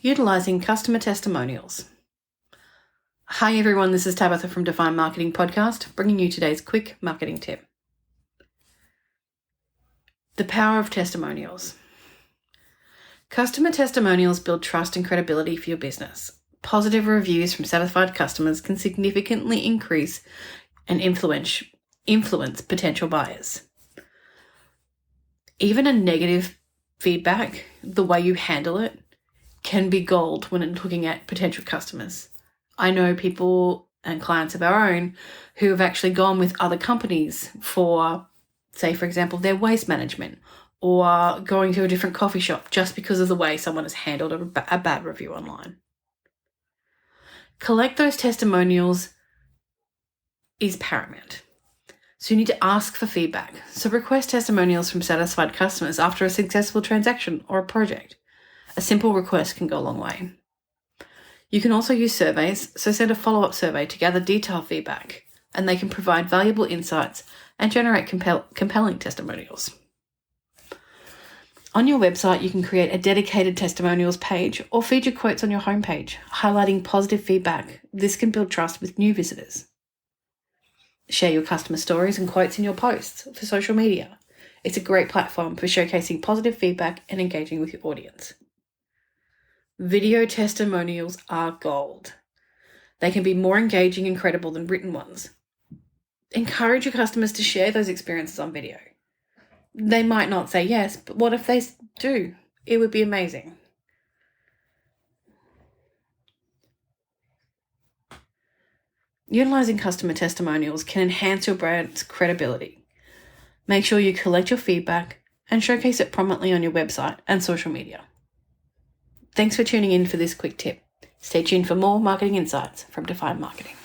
Utilizing customer testimonials. Hi everyone, this is Tabitha from Define Marketing Podcast, bringing you today's quick marketing tip. The power of testimonials. Customer testimonials build trust and credibility for your business. Positive reviews from satisfied customers can significantly increase and influence potential buyers. Even a negative feedback, the way you handle it, can be gold when looking at potential customers. I know people and clients of our own who have actually gone with other companies for, say, for example, their waste management or going to a different coffee shop just because of the way someone has handled a bad review online. Collect those testimonials is paramount. So you need to ask for feedback. So request testimonials from satisfied customers after a successful transaction or a project. A simple request can go a long way. You can also use surveys, so send a follow-up survey to gather detailed feedback, and they can provide valuable insights and generate compelling testimonials. On your website, you can create a dedicated testimonials page or feature quotes on your homepage, highlighting positive feedback. This can build trust with new visitors. Share your customer stories and quotes in your posts for social media. It's a great platform for showcasing positive feedback and engaging with your audience. Video testimonials are gold. They can be more engaging and credible than written ones. Encourage your customers to share those experiences on video. They might not say yes, but what if they do? It would be amazing. Utilizing customer testimonials can enhance your brand's credibility. Make sure you collect your feedback and showcase it prominently on your website and social media. Thanks for tuning in for this quick tip. Stay tuned for more marketing insights from Define Marketing.